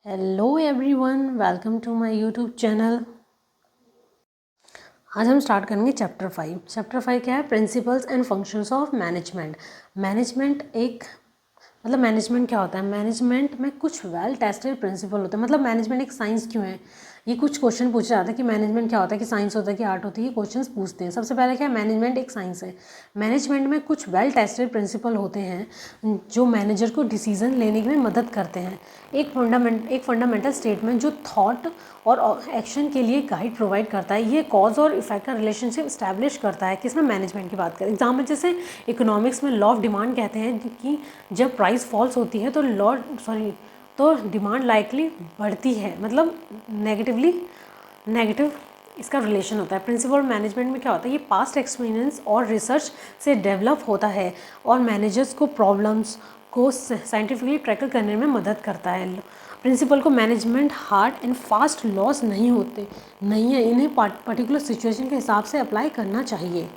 Hello everyone, welcome to my YouTube channel. आज हम start करेंगे चैप्टर 5 क्या है? Principles and functions of management. Management क्या होता है? मैनेजमेंट में कुछ वेल टेस्टेड प्रिंसिपल होते हैं। मतलब मैनेजमेंट एक साइंस क्यों है? ये कुछ क्वेश्चन पूछा जाता है कि मैनेजमेंट क्या होता है, कि साइंस होता है कि आर्ट होती है, ये क्वेश्चंस पूछते हैं। सबसे पहले क्या है? मैनेजमेंट एक साइंस है। मैनेजमेंट में कुछ वेल टेस्टेड प्रिंसिपल होते हैं जो मैनेजर को डिसीजन लेने में मदद करते हैं। एक फंडामेंटल स्टेटमेंट जो थॉट और एक्शन के लिए गाइड प्रोवाइड करता है। ये कॉज और इफेक्ट का रिलेशनशिप इस्टेब्लिश करता है। किसमें? मैनेजमेंट की बात करें। एग्जाम्पल जैसे इकोनॉमिक्स में लॉ ऑफ डिमांड कहते हैं कि जब प्राइस फॉल्स होती है तो डिमांड लाइकली बढ़ती है, मतलब नेगेटिव इसका रिलेशन होता है। प्रिंसिपल मैनेजमेंट में क्या होता है? ये पास्ट एक्सपीरियंस और रिसर्च से डेवलप होता है और मैनेजर्स को प्रॉब्लम्स को साइंटिफिकली टैकल करने में मदद करता है। प्रिंसिपल को management hard and fast loss नहीं है, इन्हें पर्टिकुलर सिचुएशन के हिसाब से अप्लाई करना चाहिए।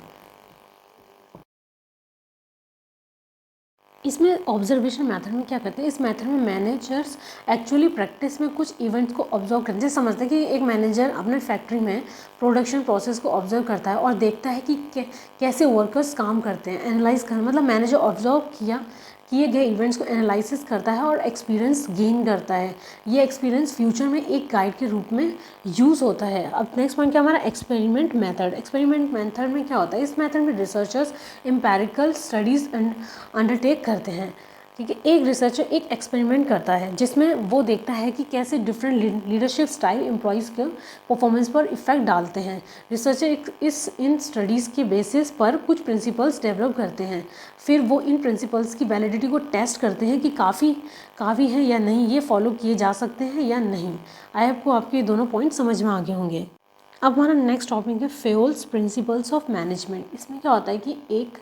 इसमें ऑब्जर्वेशन मेथड में क्या करते हैं? इस मेथड में मैनेजर्स एक्चुअली प्रैक्टिस में कुछ इवेंट्स को ऑब्जर्व करते हैं। जैसे समझते हैं कि एक मैनेजर अपने फैक्ट्री में प्रोडक्शन प्रोसेस को ऑब्जर्व करता है और देखता है कि कैसे वर्कर्स काम करते हैं। एनालाइज कर मतलब मैनेजर ऑब्जर्व किए गए इवेंट्स को एनालिसिस करता है और एक्सपीरियंस गेन करता है। ये एक्सपीरियंस फ्यूचर में एक गाइड के रूप में यूज़ होता है। अब नेक्स्ट पॉइंट क्या हमारा? एक्सपेरिमेंट मेथड में क्या होता है? इस मेथड में रिसर्चर्स एम्पेरिकल स्टडीज़ अंडरटेक करते हैं। ठीक है, एक रिसर्चर एक एक्सपेरिमेंट करता है जिसमें वो देखता है कि कैसे डिफरेंट लीडरशिप स्टाइल एम्प्लॉयज़ के परफॉर्मेंस पर इफेक्ट डालते हैं। रिसर्चर इन स्टडीज़ के बेसिस पर कुछ प्रिंसिपल्स डेवलप करते हैं। फिर वो इन प्रिंसिपल्स की वैलिडिटी को टेस्ट करते हैं कि काफ़ी है या नहीं, ये फॉलो किए जा सकते हैं या नहीं। आई होप को आपके दोनों पॉइंट समझ में आ गए होंगे। अब हमारा नेक्स्ट टॉपिक है फेयोल्स प्रिंसिपल्स ऑफ मैनेजमेंट। इसमें क्या होता है कि एक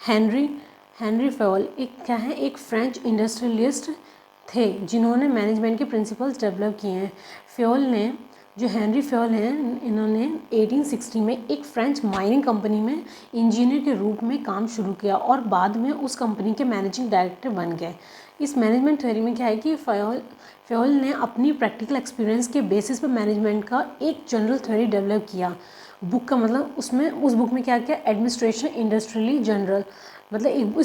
हेनरी हेनरी फेयोल एक फ्रेंच इंडस्ट्रियलिस्ट थे जिन्होंने मैनेजमेंट के प्रिंसिपल्स डेवलप किए हैं। हेनरी फेयोल हैं, इन्होंने 1860 में एक फ्रेंच माइनिंग कंपनी में इंजीनियर के रूप में काम शुरू किया और बाद में उस कंपनी के मैनेजिंग डायरेक्टर बन गए। इस मैनेजमेंट थ्योरी में क्या है कि फेयोल ने अपनी प्रैक्टिकल एक्सपीरियंस के बेसिस पर मैनेजमेंट का एक जनरल थ्योरी डेवलप किया। बुक का मतलब उस बुक में क्या किया? एडमिनिस्ट्रेशन इंडस्ट्रियली जनरल, मतलब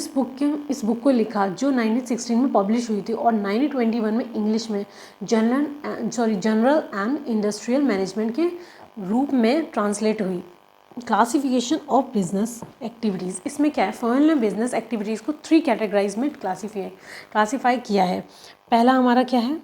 इस बुक को लिखा जो 1916 में पब्लिश हुई थी और 1921 में इंग्लिश में जनरल एंड इंडस्ट्रियल मैनेजमेंट के रूप में ट्रांसलेट हुई। Classification of business activities. इसमें क्या है? फेयोल ने बिजनेस एक्टिविटीज़ को 3 कैटेगराइज में क्लासीफाई किया है। पहला हमारा क्या है?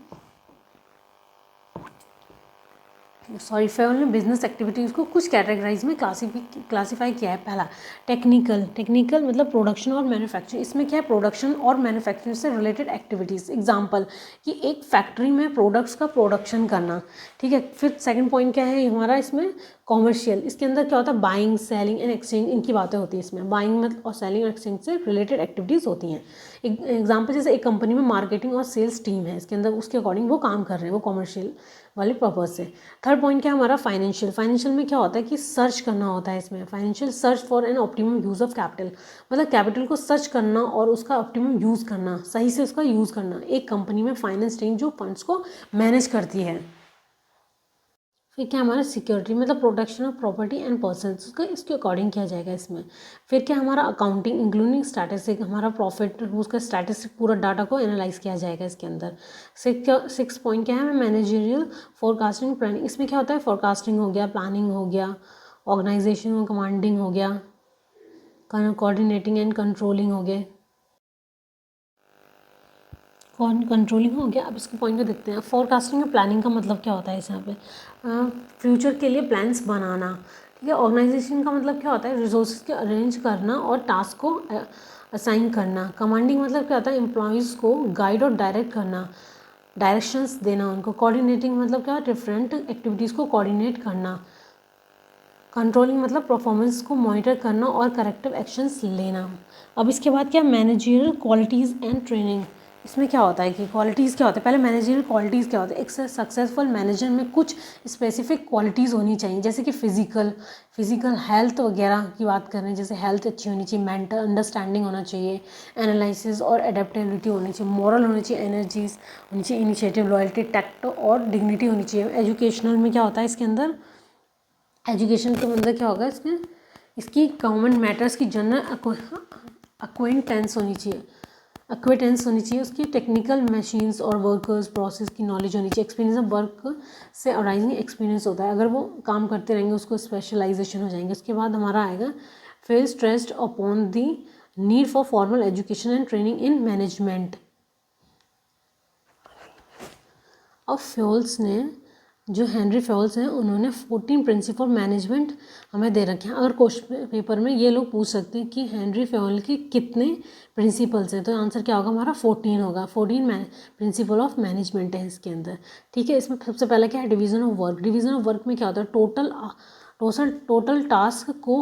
फेयोल ने बिजनेस एक्टिविटीज़ को कुछ कैटेगराइज में क्लासीफाई किया है। पहला टेक्निकल मतलब प्रोडक्शन और मैन्युफैक्चरिंग। इसमें क्या है? प्रोडक्शन और मैन्युफैक्चरिंग से रिलेटेड एक्टिविटीज़। एग्जांपल कि एक फैक्ट्री में प्रोडक्ट्स का प्रोडक्शन करना। ठीक है। फिर सेकंड पॉइंट क्या है हमारा इसमें? कॉमर्शियल। इसके अंदर क्या होता है? बाइंग, सेलिंग एंड एक्सचेंज, इनकी बातें होती हैं इसमें। बाइंग मतलब और सेलिंग और एक्सचेंज से रिलेटेड एक्टिविटीज़ होती हैं। एग्जाम्पल जैसे एक कंपनी में मार्केटिंग और सेल्स टीम है, इसके अंदर उसके अकॉर्डिंग वो काम कर रहे हैं, वो कॉमर्शियल वाले पर्पज से। थर्ड पॉइंट क्या है हमारा? फाइनेंशियल में क्या होता है कि सर्च करना होता है इसमें। Financial search for an optimum use of capital, मतलब कैपिटल को सर्च करना और उसका ऑप्टिमम यूज़ करना, सही से उसका यूज़ करना। एक कंपनी में फाइनेंस टीम जो फंड्स को मैनेज करती है। फिर क्या हमारा? सिक्योरिटी मतलब protection of property and persons, उसका इसके अकॉर्डिंग किया जाएगा इसमें। फिर क्या हमारा? अकाउंटिंग इंक्लूडिंग स्टैटिस्टिक, हमारा प्रॉफिट उसका स्टैटिस्टिक पूरा डाटा को एनालाइज किया जाएगा इसके अंदर। सिक्स पॉइंट क्या है? Managerial forecasting planning. इसमें क्या होता है? फोरकास्टिंग हो गया, प्लानिंग हो गया, ऑर्गेनाइजेशन और कमांडिंग हो गया, कोऑर्डिनेटिंग एंड कंट्रोलिंग हो गए, कंट्रोलिंग हो गया। अब इसके पॉइंट को देखते हैं। फोरकास्टिंग और प्लानिंग का मतलब क्या होता है इस यहाँ पे? फ्यूचर के लिए प्लान्स बनाना। ठीक है। ऑर्गेनाइजेशन का मतलब क्या होता है? रिसोर्सेज के अरेंज करना और टास्क को असाइन करना। कमांडिंग मतलब क्या होता है? एम्प्लॉयज़ को गाइड और डायरेक्ट करना, डायरेक्शंस देना उनको। कोऑर्डिनेटिंग मतलब क्या? डिफरेंट एक्टिविटीज़ को कोऑर्डिनेट करना। कंट्रोलिंग मतलब परफॉर्मेंस को मॉनिटर करना और करेक्टिव एक्शंस लेना। अब इसके बाद क्या? Managerial qualities and training. इसमें क्या होता है कि क्वालिटीज़ क्या होते हैं, पहले मैनेजरियल क्वालिटीज़ क्या होते हैं। एक सक्सेसफुल मैनेजर में कुछ स्पेसिफिक क्वालिटीज़ होनी चाहिए, जैसे कि फिजिकल हेल्थ वगैरह की बात कर रहे हैं, जैसे हेल्थ अच्छी होनी चाहिए, मेंटल अंडरस्टैंडिंग होना चाहिए, एनालिसिस और एडेप्टेबिलिटी होनी चाहिए, मॉरल होनी चाहिए, एनर्जीज होनी चाहिए, इनिशिएटिव, लॉयल्टी, टैक्ट और डिग्निटी होनी चाहिए। एजुकेशनल में क्या होता है इसके अंदर, एजुकेशन के अंदर क्या होगा इसमें, इसकी गवर्नमेंट मैटर्स की जनरल अक्वेंटेंस होनी चाहिए, उसकी टेक्निकल मशीन्स और वर्कर्स प्रोसेस की नॉलेज होनी चाहिए। एक्सपीरियंस ऑफ वर्क से अराइजिंग एक्सपीरियंस होता है, अगर वो काम करते रहेंगे उसको स्पेशलाइजेशन हो जाएंगे। उसके बाद हमारा आएगा फिर stressed upon the need for formal education and training in management. अब फ्योल्स ने, जो हेनरी फ्योल्स हैं, उन्होंने 14 प्रिंसिपल मैनेजमेंट हमें दे रखे हैं। अगर क्वेश्चन पेपर में ये लोग पूछ सकते हैं कि हेनरी फ्योल के कितने प्रिंसिपल्स हैं, तो आंसर क्या होगा हमारा 14 होगा। 14 प्रिंसिपल ऑफ मैनेजमेंट है इसके अंदर, ठीक है। इसमें सबसे पहले क्या है, division of work. Division of work में क्या होता है, टोटल टास्क को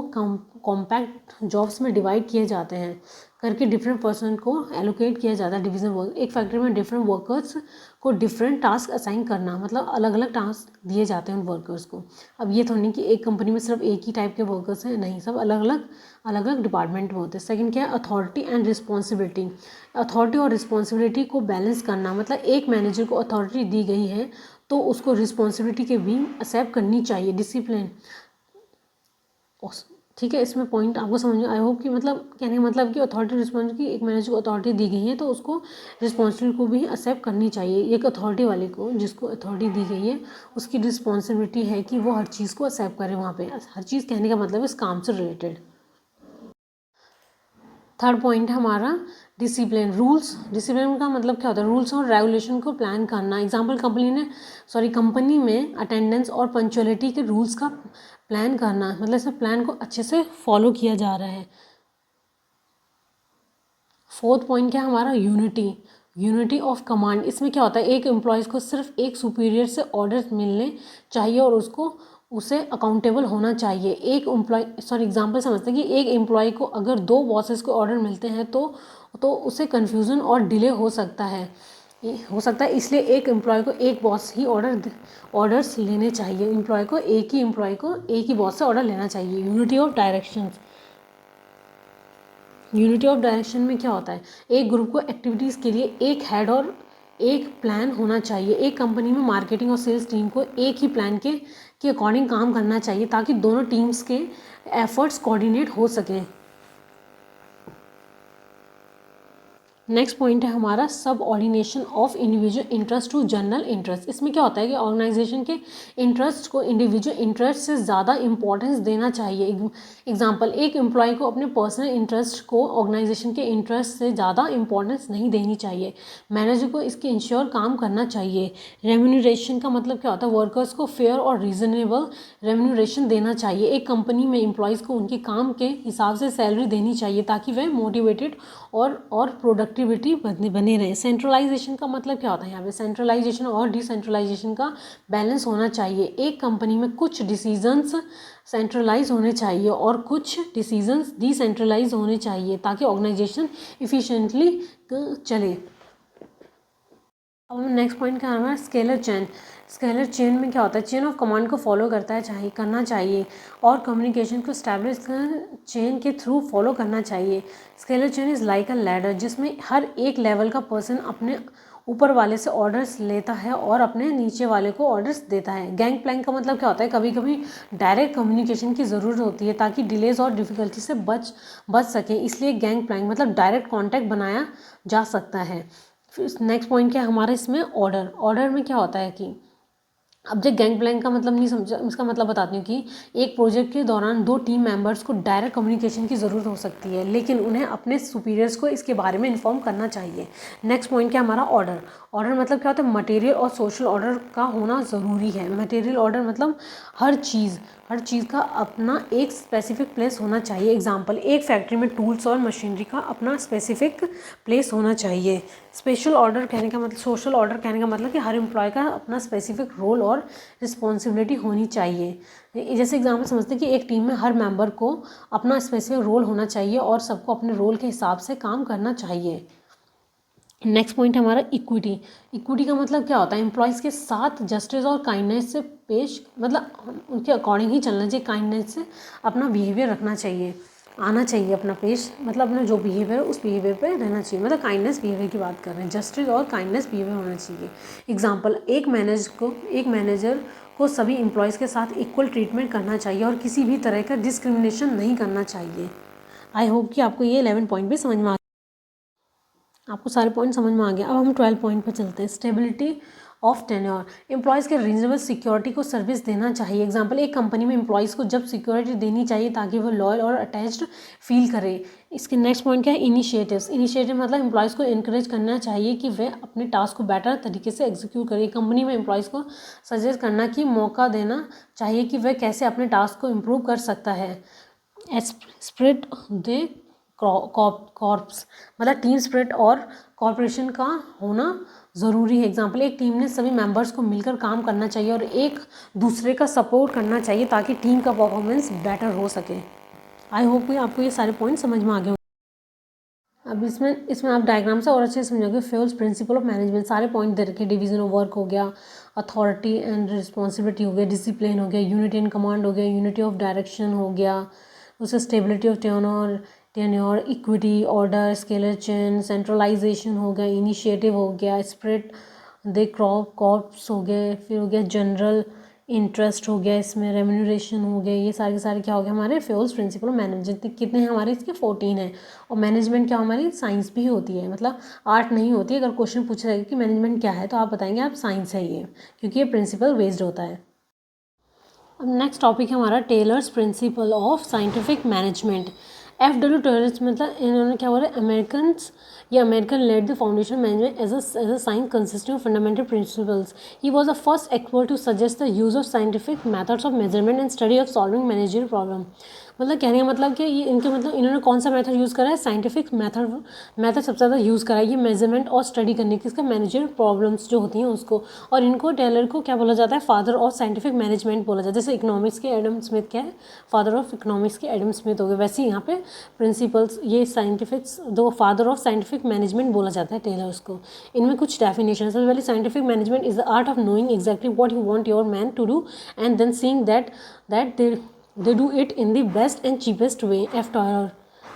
कॉम्पैक्ट जॉब्स में डिवाइड किए जाते हैं करके डिफरेंट पर्सन को एलोकेट किया जाता है। डिवीज़न वर्क, एक फैक्ट्री में डिफरेंट वर्कर्स को डिफरेंट टास्क असाइन करना, मतलब अलग अलग टास्क दिए जाते हैं उन वर्कर्स को। अब ये तो नहीं कि एक कंपनी में सिर्फ एक ही टाइप के वर्कर्स हैं, नहीं, सब अलग अलग डिपार्टमेंट में होते हैं। सेकंड क्या है, अथॉरिटी एंड रिस्पॉन्सिबिलिटी। अथॉरिटी और रिस्पॉन्सिबिलिटी को बैलेंस करना, मतलब एक मैनेजर को अथॉरिटी दी गई है तो उसको रिस्पॉन्सिबिलिटी के भी एक्सेप्ट करनी चाहिए। डिसिप्लिन, ठीक है। इसमें पॉइंट आपको समझ में, आई होप कि मतलब कहने का मतलब कि अथॉरिटी रिस्पॉन्सिबिलिटी, एक मैनेजर को अथॉरिटी दी गई है तो उसको रिस्पॉन्सिबिलिटी को भी एक्सेप्ट करनी चाहिए। एक अथॉरिटी वाले को, जिसको अथॉरिटी दी गई है, उसकी रिस्पॉन्सिबिलिटी है कि वो हर चीज़ को एक्सेप्ट करे वहाँ पे। हर चीज़ कहने का मतलब इस काम से रिलेटेड। थर्ड पॉइंट है हमारा डिसिप्लिन, रूल्स। डिसिप्लिन का मतलब क्या होता है, रूल्स और रेगुलेशन को प्लान करना। एग्जाम्पल, कंपनी में अटेंडेंस और पंक्चुअलिटी के रूल्स का प्लान करना, मतलब इस प्लान को अच्छे से फॉलो किया जा रहा है। फोर्थ पॉइंट क्या है हमारा, यूनिटी ऑफ कमांड। इसमें क्या होता है, एक एम्प्लॉयज़ को सिर्फ एक सुपीरियर से ऑर्डर्स मिलने चाहिए और उसे अकाउंटेबल होना चाहिए। एक एग्जांपल समझते हैं कि एक एम्प्लॉय को अगर 2 बॉसेस को ऑर्डर मिलते हैं तो उसे कन्फ्यूज़न और डिले हो सकता है, इसलिए एक एम्प्लॉय को एक बॉस ही ऑर्डर्स लेने चाहिए। एम्प्लॉय को एक ही बॉस से ऑर्डर लेना चाहिए। यूनिटी ऑफ डायरेक्शन में क्या होता है, एक ग्रुप को एक्टिविटीज़ के लिए एक हेड और एक प्लान होना चाहिए। एक कंपनी में मार्केटिंग और सेल्स टीम को एक ही प्लान के अकॉर्डिंग काम करना चाहिए ताकि दोनों टीम्स के एफर्ट्स कोऑर्डिनेट हो सकें। नेक्स्ट पॉइंट है हमारा subordination of individual interest to general interest. इसमें क्या होता है कि ऑर्गेनाइजेशन के इंटरेस्ट को इंडिविजुअल इंटरेस्ट से ज़्यादा इंपॉर्टेंस देना चाहिए। एग्जांपल, एक एम्प्लॉय को अपने पर्सनल इंटरेस्ट को ऑर्गेनाइजेशन के इंटरेस्ट से ज़्यादा इंपॉर्टेंस नहीं देनी चाहिए। मैनेजर को इसके इंश्योर काम करना चाहिए। रेम्यूनरेशन का मतलब क्या होता है, वर्कर्स को फेयर और रीजनेबल रेम्यूनरेशन देना चाहिए। एक कंपनी में एम्प्लॉयज़ को उनके काम के हिसाब से सैलरी देनी चाहिए ताकि वह मोटिवेटेड और प्रोडक्टिविटी बने रहे। सेंट्रलाइजेशन का मतलब क्या होता है, यहाँ पे सेंट्रलाइजेशन और डिसेंट्रलाइजेशन का बैलेंस होना चाहिए। एक कंपनी में कुछ डिसीजंस सेंट्रलाइज होने चाहिए और कुछ डिसीजंस डिसेंट्रलाइज होने चाहिए ताकि ऑर्गेनाइजेशन इफ़िशिएंटली चले। अब नेक्स्ट पॉइंट क्या है, स्केलर चेन में क्या होता है, चेन ऑफ कमांड को फॉलो करना चाहिए और कम्युनिकेशन को स्टैब्लिश चेन के थ्रू फॉलो करना चाहिए। Scalar chain is like a ladder, जिसमें हर एक लेवल का पर्सन अपने ऊपर वाले से ऑर्डर्स लेता है और अपने नीचे वाले को ऑर्डर्स देता है। गैंग प्लैंक का मतलब क्या होता है, कभी कभी डायरेक्ट कम्युनिकेशन की ज़रूरत होती है ताकि डिलेज और डिफ़िकल्टी से बच सके, इसलिए गैंग प्लैंक मतलब डायरेक्ट कॉन्टैक्ट बनाया जा सकता है। फिर नेक्स्ट पॉइंट क्या है हमारा इसमें, ऑर्डर में क्या होता है कि अब जब गैंग प्लैंक का मतलब नहीं समझा, इसका मतलब बताती हूँ कि एक प्रोजेक्ट के दौरान 2 टीम मेंबर्स को डायरेक्ट कम्युनिकेशन की ज़रूरत हो सकती है, लेकिन उन्हें अपने सुपीरियर्स को इसके बारे में इन्फॉर्म करना चाहिए। नेक्स्ट पॉइंट क्या हमारा, ऑर्डर मतलब क्या होता है, मटेरियल और सोशल ऑर्डर का होना ज़रूरी है। मटेरियल ऑर्डर मतलब हर चीज़ का अपना एक स्पेसिफिक प्लेस होना चाहिए। एग्जाम्पल, एक फैक्ट्री में टूल्स और मशीनरी का अपना स्पेसिफिक प्लेस होना चाहिए। सोशल ऑर्डर कहने का मतलब कि हर एम्प्लॉय का अपना स्पेसिफिक रोल और रिस्पॉन्सिबिलिटी होनी चाहिए। जैसे एग्जाम्पल समझते हैं कि एक टीम में हर मेंबर को अपना स्पेसिफिक रोल होना चाहिए और सबको अपने रोल के हिसाब से काम करना चाहिए। नेक्स्ट पॉइंट है हमारा इक्विटी। इक्विटी का मतलब क्या होता है, एम्प्लॉयज़ के साथ जस्टिस और काइंडनेस से पेश, मतलब उनके अकॉर्डिंग ही चलना चाहिए, काइंडनेस से अपना बिहेवियर रखना चाहिए, आना चाहिए अपना पेश, मतलब अपना जो बिहेवियर है उस बिहेवियर पे रहना चाहिए, मतलब काइंडनेस बिहेवियर की बात कर रहे हैं, जस्टिस और काइंडनेस बिहेवियर होना चाहिए। एग्जाम्पल, एक मैनेजर को सभी एम्प्लॉयज़ के साथ इक्वल ट्रीटमेंट करना चाहिए और किसी भी तरह का डिस्क्रिमिनेशन नहीं करना चाहिए। आई होप कि आपको ये 11 पॉइंट भी समझ में आपको सारे पॉइंट समझ में आ गया। अब हम 12 पॉइंट पर चलते हैं। स्टेबिलिटी ऑफ टेन्योर, एम्प्लॉयज़ के रीजनेबल सिक्योरिटी को सर्विस देना चाहिए। एग्जांपल, एक कंपनी में एम्प्लॉयज़ को जब सिक्योरिटी देनी चाहिए ताकि वो लॉयल और अटैच्ड फील करे। इसके नेक्स्ट पॉइंट क्या है, इनिशिएटिव्स। इनिशिएटिव मतलब एम्प्लॉयज़ को इनकरेज करना चाहिए कि वे अपने टास्क को बेटर तरीके से एग्जीक्यूट करें। कंपनी में एम्प्लॉयज़ को सजेस्ट करना कि मौका देना चाहिए कि वह कैसे अपने टास्क को इम्प्रूव कर सकता है। स्प्रिट दे कॉर्प्स, मतलब टीम स्पिरिट और कॉर्पोरेशन का होना ज़रूरी है। एग्जाम्पल, एक टीम ने सभी मेंबर्स को मिलकर काम करना चाहिए और एक दूसरे का सपोर्ट करना चाहिए ताकि टीम का परफॉर्मेंस बेटर हो सके। आई होप कि आपको ये सारे पॉइंट समझ में आ गए। अब इसमें आप डायग्राम से और अच्छे से समझोगे। फेल्स प्रिंसिपल ऑफ मैनेजमेंट, सारे पॉइंट दे रखे, डिवीजन ऑफ वर्क हो गया, अथॉरिटी एंड रिस्पॉन्सिबिलिटी हो गया, डिसिप्लिन हो गया, यूनिटी एंड कमांड हो गया, यूनिटी ऑफ डायरेक्शन हो गया, उससे stability of tenure, equity, order, scalar chain, centralization हो गया, इनिशिएटिव हो गया, स्प्रिट दे कॉर्प्स हो गए, फिर हो गया जनरल इंटरेस्ट हो गया, इसमें रेम्यूनरेशन हो गया। ये सारे के सारे क्या हो गए हमारे फेल्स प्रिंसिपल ऑफ मैनेजमेंट। कितने हैं हमारे इसके 14 हैं। और मैनेजमेंट क्या हमारी साइंस भी होती है, मतलब आर्ट नहीं होती है। अगर क्वेश्चन पूछा जाएगा कि मैनेजमेंट क्या है तो आप बताएंगे आप साइंस है ये, क्योंकि ये प्रिंसिपल बेस्ड होता है। अब नेक्स्ट टॉपिक है हमारा Taylor's principle of scientific management. FW Taylor's मतलब इन्होंने क्या बोला, American led the foundation management as a science consisting of fundamental principles. He was the first expert to suggest the use of scientific methods of measurement and study of solving managerial problem. मतलब कहने का मतलब कि ये इनके मतलब इन्होंने कौन सा मेथड यूज़ करा है, साइंटिफिक मेथड सबसे ज़्यादा यूज़ करा है ये मेजरमेंट और स्टडी करने की, इसका मैनेजरियल प्रॉब्लम्स जो होती हैं उसको। और इनको टेलर को क्या बोला जाता है, फादर ऑफ साइंटिफिक मैनेजमेंट बोला जाता है। जैसे इकोनॉमिक्स के एडम स्मिथ क्या है, फादर ऑफ इकोनॉमिक्स के एडम स्मिथ हो गए, वैसे यहाँ पे प्रिंसिपल्स ये साइंटिफिक्स दो फादर ऑफ साइंटिफिक मैनेजमेंट बोला जाता है टेलर्स को। इनमें कुछ डेफिनेशन, सबसे पहले scientific management is the art of knowing exactly what you want your man to do and then seeing that they do it in the best and cheapest way.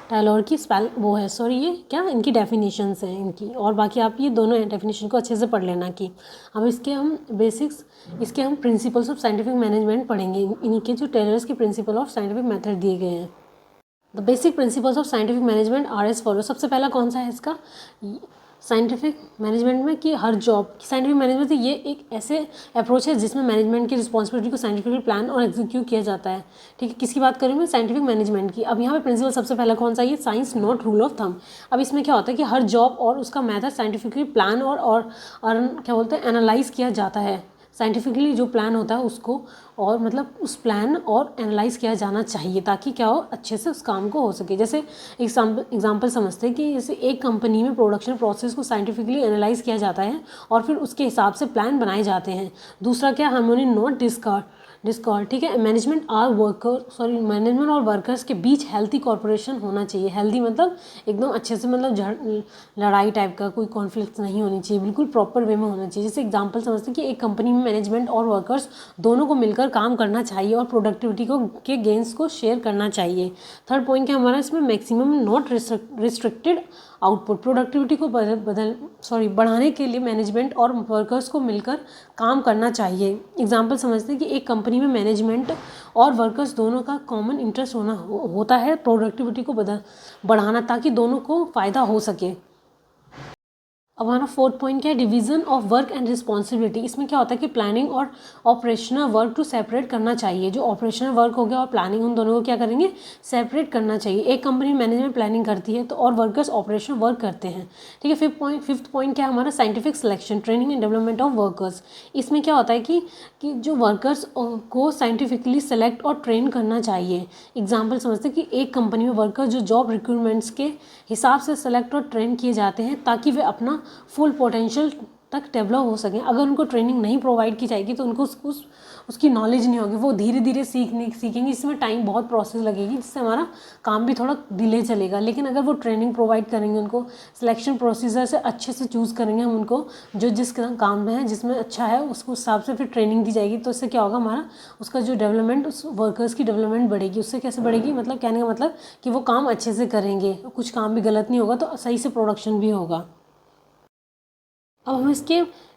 Taylor की spell वो है, sorry ये क्या इनकी definitions हैं इनकी, और बाकी आप ये दोनों डेफिनेशन को अच्छे से पढ़ लेना। कि अब इसके हम प्रिंसिपल्स ऑफ साइंटिफिक मैनेजमेंट पढ़ेंगे। इन्हीं के जो टेलर्स के प्रिंसिपल ऑफ साइंटिफिक मेथड दिए गए हैं। The basic principles of scientific management are as follow. सबसे पहला कौन सा है इसका, साइंटिफिक मैनेजमेंट में कि हर जॉब साइंटिफिक मैनेजमेंट ये एक ऐसे अप्रोच है जिसमें मैनेजमेंट की रिस्पॉन्सिबिलिटी को साइंटिफिकली प्लान और एग्जीक्यूट किया जाता है। ठीक है, किसकी बात करूँ मैं, साइंटिफिक मैनेजमेंट की। अब यहाँ पे प्रिंसिपल सबसे पहला कौन सा, ये science not rule of thumb. अब इसमें क्या होता है कि हर जॉब और उसका मेथड साइंटिफिकली प्लान और क्या बोलते हैं एनालाइज किया जाता है। साइंटिफिकली जो प्लान होता है उसको और मतलब उस प्लान और एनालाइज किया जाना चाहिए ताकि क्या हो, अच्छे से उस काम को हो सके। जैसे एग्जाम्पल समझते हैं कि जैसे एक कंपनी में प्रोडक्शन प्रोसेस को साइंटिफिकली एनालाइज किया जाता है और फिर उसके हिसाब से प्लान बनाए जाते हैं। दूसरा क्या, हार्मोनी नॉट डिस्कॉर्ड। ठीक है, मैनेजमेंट और वर्कर्स के बीच हेल्थी कॉर्पोरेशन होना चाहिए। हेल्थी मतलब एकदम अच्छे से, मतलब लड़ाई टाइप का कोई कॉन्फ्लिक्ट नहीं होनी चाहिए, बिल्कुल प्रॉपर वे में होना चाहिए। जैसे एग्जांपल समझते हैं कि एक कंपनी में मैनेजमेंट और वर्कर्स दोनों को मिलकर काम करना चाहिए और प्रोडक्टिविटी के गेन्स को शेयर करना चाहिए। थर्ड पॉइंट क्या हमारा इसमें, maximum not restricted output. Productivity को बढ़ाने के लिए मैनेजमेंट और वर्कर्स को मिलकर काम करना चाहिए। एग्जांपल समझते हैं कि एक कंपनी में मैनेजमेंट और वर्कर्स दोनों का कॉमन इंटरेस्ट होता है प्रोडक्टिविटी को बढ़ाना ताकि दोनों को फ़ायदा हो सके। अब हमारा फोर्थ पॉइंट क्या है, division of work and responsibility. इसमें क्या होता है कि प्लानिंग और ऑपरेशनल वर्क टू सेपरेट करना चाहिए। जो ऑपरेशनल वर्क हो गया और प्लानिंग, उन दोनों को क्या करेंगे, सेपरेट करना चाहिए। एक कंपनी मैनेजमेंट प्लानिंग करती है तो और वर्कर्स ऑपरेशनल वर्क करते हैं। ठीक है, फिफ्थ पॉइंट क्या है हमारा, scientific selection, training and development of workers. इसमें क्या होता है कि जो वर्कर्स को साइंटिफिकली सेलेक्ट और ट्रेन करना चाहिए। एग्जाम्पल समझते हैं कि एक कंपनी में वर्कर्स जो जॉब रिक्रूटमेंट्स के हिसाब से सेलेक्ट और ट्रेन किए जाते हैं ताकि वे अपना फुल पोटेंशियल तक डेवलप हो सकें। अगर उनको ट्रेनिंग नहीं प्रोवाइड की जाएगी तो उनको उसकी नॉलेज नहीं होगी, वो धीरे धीरे सीखेंगे, इसमें टाइम बहुत प्रोसेस लगेगी, जिससे हमारा काम भी थोड़ा डिले चलेगा। लेकिन अगर वो ट्रेनिंग प्रोवाइड करेंगे, उनको सिलेक्शन प्रोसीजर से अच्छे से चूज़ करेंगे हम उनको, जो जिस काम में है, जिसमें अच्छा है, उसको हिसाब से फिर ट्रेनिंग दी जाएगी, तो इससे क्या होगा, हमारा उसका जो डेवलपमेंट, उस वर्कर्स की डेवलपमेंट बढ़ेगी। उससे कैसे बढ़ेगी, मतलब कहने का मतलब कि वो काम अच्छे से करेंगे, कुछ काम भी गलत नहीं होगा, तो सही से प्रोडक्शन भी होगा। अब हम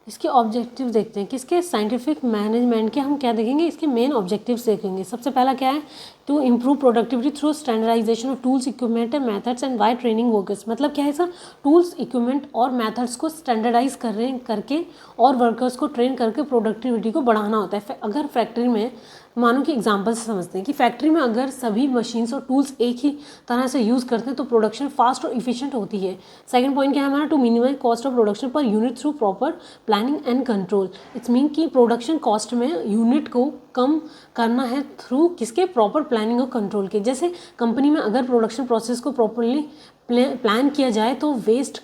इसके ऑब्जेक्टिव देखते हैं। किसके, साइंटिफिक मैनेजमेंट के हम क्या देखेंगे, इसके मेन ऑब्जेक्टिव्स देखेंगे। सबसे पहला क्या है, to improve productivity through standardization of tools, equipment and methods and by training workers. मतलब क्या है सर, टूल्स, इक्विपमेंट और मेथड्स को स्टैंडर्डाइज करके और वर्कर्स को ट्रेन करके प्रोडक्टिविटी को बढ़ाना होता है। अगर फैक्ट्री में, मानो कि एग्जांपल से समझते हैं कि फैक्ट्री में अगर सभी मशीन्स और टूल्स एक ही तरह से यूज़ करते हैं तो प्रोडक्शन फास्ट और इफिशिएंट होती है। सेकंड पॉइंट क्या है हमारा, to minimize cost of production per unit through proper planning and control. It's mean कि प्रोडक्शन कॉस्ट में यूनिट को कम करना है थ्रू किसके, प्रॉपर प्लानिंग और कंट्रोल के। जैसे कंपनी में अगर प्रोडक्शन प्रोसेस को प्रॉपरली प्लान किया जाए तो वेस्ट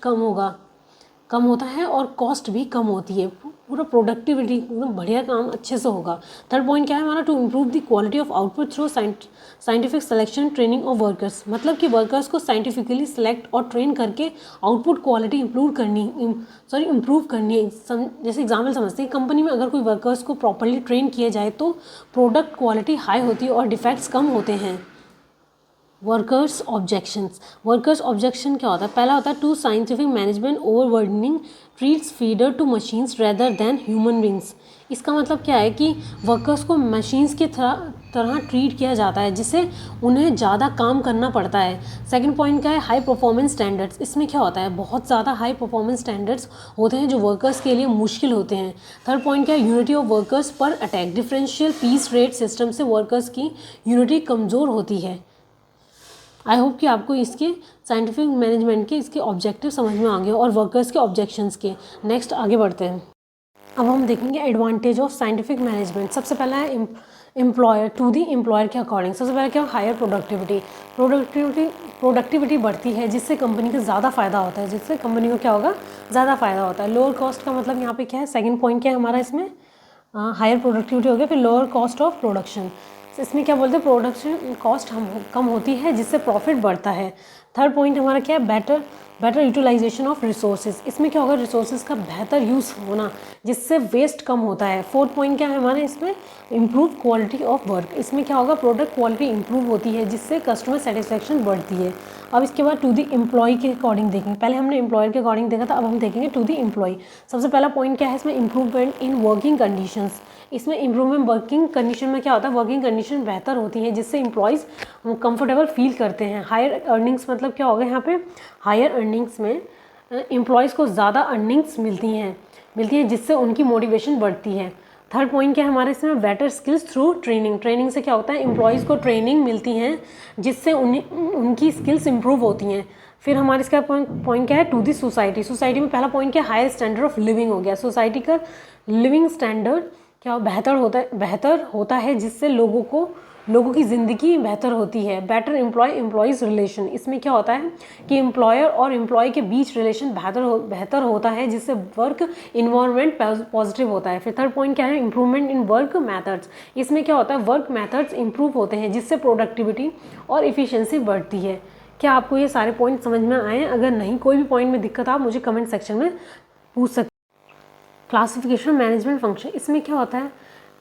कम होता है और कॉस्ट भी कम होती है, पूरा प्रोडक्टिविटी एकदम बढ़िया काम अच्छे से होगा। थर्ड पॉइंट क्या है हमारा, to improve the quality of output through scientific selection training of workers. मतलब कि वर्कर्स को साइंटिफिकली सिलेक्ट और ट्रेन करके आउटपुट क्वालिटी इम्प्रूव करनी है। जैसे एग्जाम्पल समझते हैं, कंपनी में अगर कोई वर्कर्स को प्रॉपरली ट्रेन किया जाए तो प्रोडक्ट क्वालिटी हाई होती है और डिफेक्ट्स कम होते हैं। वर्कर्स ऑब्जेक्शन क्या होता है, पहला होता है to scientific management overburdening treats feeder to machines rather than human beings. इसका मतलब क्या है कि वर्कर्स को मशीन्स की तरह ट्रीट किया जाता है, जिससे उन्हें ज़्यादा काम करना पड़ता है। सेकंड पॉइंट क्या है, हाई परफॉर्मेंस स्टैंडर्ड्स। इसमें क्या होता है, बहुत ज़्यादा हाई परफॉर्मेंस स्टैंडर्ड्स होते हैं जो वर्कर्स के लिए मुश्किल होते हैं। थर्ड पॉइंट क्या है, यूनिटी ऑफ वर्कर्स पर attack. Differential piece rate system से वर्कर्स की यूनिटी कमज़ोर होती है। आई होप कि आपको इसके साइंटिफिक मैनेजमेंट के इसके ऑब्जेक्टिव समझ में आ गए और वर्कर्स के ऑब्जेक्शंस के। नेक्स्ट आगे बढ़ते हैं। अब हम देखेंगे एडवांटेज ऑफ साइंटिफिक मैनेजमेंट। सबसे पहला है एम्प्लॉयर, टू दी एम्प्लॉयर के अकॉर्डिंग। सबसे पहला क्या, हायर प्रोडक्टिविटी बढ़ती है, जिससे कंपनी को ज़्यादा फ़ायदा होता है, जिससे कंपनी को क्या होगा, ज़्यादा फ़ायदा होता है। लोअर कॉस्ट का मतलब यहाँ पे क्या है, सेकंड पॉइंट क्या है हमारा इसमें, हायर प्रोडक्टिविटी हो गया, फिर लोअर कॉस्ट ऑफ प्रोडक्शन। इसमें क्या बोलते हैं, प्रोडक्शन कॉस्ट कम होती है, जिससे प्रॉफिट बढ़ता है। थर्ड पॉइंट हमारा क्या है, बेटर यूटिलाइजेशन ऑफ रिसोर्सेज। इसमें क्या होगा, रिसोर्सेज का बेहतर यूज़ होना, जिससे वेस्ट कम होता है। फोर्थ पॉइंट क्या है हमारे इसमें, इम्प्रूव क्वालिटी ऑफ वर्क। इसमें क्या होगा, प्रोडक्ट क्वालिटी इंप्रूव होती है, जिससे कस्टमर सेटिस्फेक्शन बढ़ती है। अब इसके बाद टू द एम्प्लॉय के अकॉर्डिंग देखेंगे। पहले हमने एम्प्लॉयर के अकॉर्डिंग देखा था, अब हम देखेंगे टू द एम्प्लॉय। सबसे पहला पॉइंट क्या है इसमें, इम्प्रूवमेंट इन वर्किंग कंडीशंस। इसमें इम्प्रूवमेंट वर्किंग कंडीशन में क्या होता है, वर्किंग कंडीशन बेहतर होती है, जिससे एम्प्लॉयज़ कंफर्टेबल फील करते हैं। हायर अर्निंग्स मतलब क्या होगा यहाँ पे, हायर अर्निंग्स में एम्प्लॉयज़ को ज़्यादा अर्निंग्स मिलती हैं, जिससे उनकी मोटिवेशन बढ़ती है। थर्ड पॉइंट क्या है हमारे इसमें, बेटर स्किल्स थ्रू ट्रेनिंग से क्या होता है, एम्प्लॉयज़ को ट्रेनिंग मिलती हैं, जिससे उनकी स्किल्स इंप्रूव होती हैं। फिर हमारे इसका पॉइंट क्या है, टू दी सोसाइटी में पहला पॉइंट क्या, हायर स्टैंडर्ड ऑफ लिविंग हो गया। सोसाइटी का लिविंग स्टैंडर्ड क्या बेहतर होता है, जिससे लोगों की ज़िंदगी बेहतर होती है। बेटर एम्प्लॉयज़ रिलेशन, इसमें क्या होता है कि एम्प्लॉयर और एम्प्लॉय के बीच रिलेशन बेहतर होता है, जिससे वर्क इन्वायरमेंट पॉजिटिव होता है। फिर थर्ड पॉइंट क्या है, इंप्रूवमेंट इन वर्क मेथड्स। इसमें क्या होता है, वर्क मेथड्स इंप्रूव होते हैं, जिससे प्रोडक्टिविटी और इफ़िशियंसी बढ़ती है। क्या आपको ये सारे पॉइंट समझ में आए हैं? अगर नहीं, कोई भी पॉइंट में दिक्कत आप मुझे कमेंट सेक्शन में पूछ सकते। क्लासिफिकेशन मैनेजमेंट फंक्शन, इसमें क्या होता है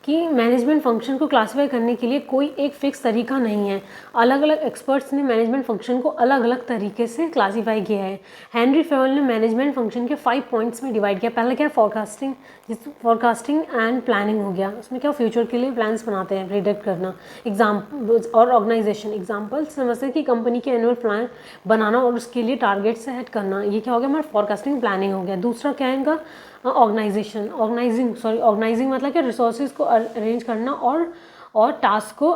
कि मैनेजमेंट फंक्शन को क्लासिफाई करने के लिए कोई एक फिक्स तरीका नहीं है। अलग अलग एक्सपर्ट्स ने मैनेजमेंट फंक्शन को अलग अलग तरीके से क्लासिफाई किया है। हेनरी फेवल ने मैनेजमेंट फंक्शन के 5 पॉइंट्स में डिवाइड किया। पहला क्या है, फोरकास्टिंग एंड प्लानिंग हो गया। उसमें क्या, फ्यूचर के लिए प्लान्स बनाते हैं, प्रिडिक्ट करना। और ऑर्गेनाइजेशन, एग्जाम्पल समझते हैं कि कंपनी के एनुअल प्लान बनाना और उसके लिए टारगेट सेट करना, ये क्या हो गया हमारा फोरकास्टिंग प्लानिंग हो गया। दूसरा क्या है इनका, ऑर्गेनाइजिंग मतलब क्या, रिसोर्सेज को अरेंज करना और टास्क को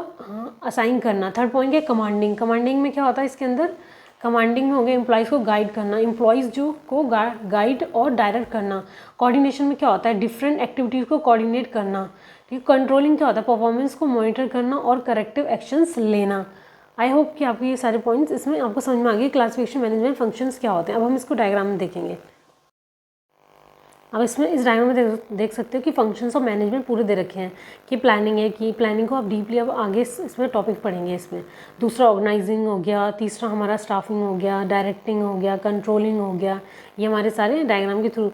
असाइन करना। थर्ड पॉइंट है कमांडिंग में क्या होता है इसके अंदर, कमांडिंग में हो गया एम्प्लॉयज़ को गाइड करना, एम्प्लॉयज़ जो को गाइड और डायरेक्ट करना। कोऑर्डिनेशन में क्या होता है, डिफरेंट एक्टिविटीज़ को कोऑर्डिनेट करना। ठीक, कंट्रोलिंग क्या होता है, परफॉर्मेंस को मॉनिटर करना और करेक्टिव एक्शंस लेना। आई होप कि आपको ये सारे पॉइंट्स इसमें आपको समझ में आ गए। क्लासिफिकेशन मैनेजमेंट फंक्शंस क्या होते हैं, अब हम इसको डायग्राम में देखेंगे। अब इसमें इस डायग्राम में देख सकते हो कि फंक्शंस ऑफ मैनेजमेंट पूरे दे रखे हैं कि प्लानिंग है, कि प्लानिंग को आप डीपली अब आगे इसमें टॉपिक पढ़ेंगे इसमें। दूसरा ऑर्गेनाइजिंग हो गया, तीसरा हमारा स्टाफिंग हो गया, डायरेक्टिंग हो गया, कंट्रोलिंग हो गया। ये हमारे सारे डायग्राम के थ्रू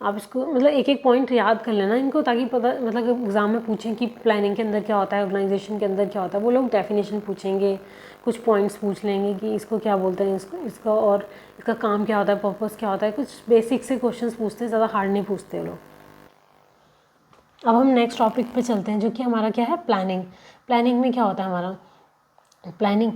आप इसको मतलब एक एक पॉइंट याद कर लेना इनको, ताकि पता मतलब एग्ज़ाम में पूछें कि प्लानिंग के अंदर क्या होता है, ऑर्गेनाइजेशन के अंदर क्या होता है। वो लोग डेफिनेशन पूछेंगे, कुछ पॉइंट्स पूछ लेंगे कि इसको क्या बोलते हैं, इसका और इसका काम क्या होता है, पर्पस क्या होता है। कुछ बेसिक से क्वेश्चंस पूछते हैं, ज़्यादा हार्ड नहीं पूछते लोग। अब हम नेक्स्ट टॉपिक पे चलते हैं, जो कि हमारा क्या है, प्लानिंग। प्लानिंग में क्या होता है हमारा प्लानिंग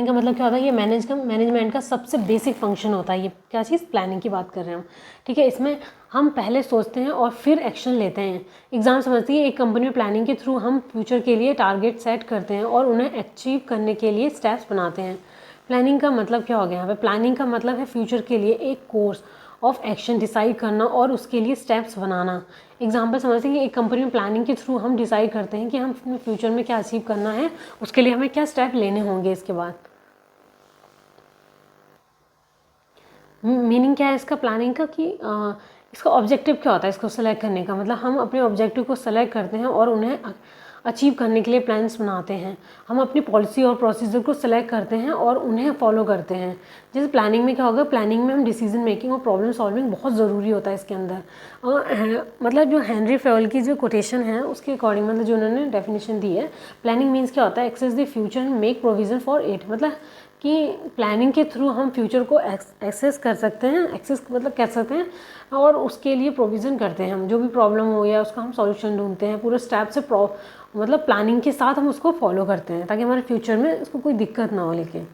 का मतलब क्या होता है, ये मैनेजमेंट का सबसे बेसिक फंक्शन होता है। ये क्या चीज़, प्लानिंग की बात कर रहे हैं हम, ठीक है। इसमें हम पहले सोचते हैं और फिर एक्शन लेते हैं। एग्जाम समझती है, एक कंपनी में प्लानिंग के थ्रू हम फ्यूचर के लिए टारगेट सेट करते हैं और उन्हें अचीव करने के लिए स्टेप्स बनाते हैं। प्लानिंग का मतलब क्या हो गया यहाँ पे, प्लानिंग का मतलब है फ्यूचर के लिए एक कोर्स ऑफ एक्शन डिसाइड करना और उसके लिए स्टेप्स बनाना। एग्जाम्पल समझते हैं कि एक कंपनी में प्लानिंग के थ्रू हम डिसाइड करते हैं कि हम अपने फ्यूचर में क्या अचीव करना है, उसके लिए हमें क्या स्टेप लेने होंगे। इसके बाद मीनिंग क्या है इसका, प्लानिंग का कि इसका ऑब्जेक्टिव क्या होता है, इसको सेलेक्ट करने का मतलब हम अपने ऑब्जेक्टिव को सेलेक्ट करते हैं और उन्हें अचीव करने के लिए प्लान्स बनाते हैं। हम अपनी पॉलिसी और प्रोसीजर को सेलेक्ट करते हैं और उन्हें फॉलो करते हैं। जैसे प्लानिंग में क्या होगा, प्लानिंग में हम डिसीजन मेकिंग और प्रॉब्लम सॉल्विंग बहुत ज़रूरी होता है इसके अंदर। मतलब जो हेनरी फेवल की जो कोटेशन है उसके अकॉर्डिंग, मतलब जो उन्होंने डेफिनेशन दी है, प्लानिंग मीन्स क्या होता है, assess the future and make provision for it. मतलब कि प्लानिंग के थ्रू हम फ्यूचर को एक्सेस कर सकते हैं, एक्सेस मतलब कह सकते हैं, और उसके लिए प्रोविज़न करते हैं। हम जो भी प्रॉब्लम हो या उसका हम सॉल्यूशन ढूंढते हैं, पूरे स्टेप से मतलब प्लानिंग के साथ हम उसको फॉलो करते हैं ताकि हमारे फ्यूचर में उसको कोई दिक्कत ना हो। लेकिन अब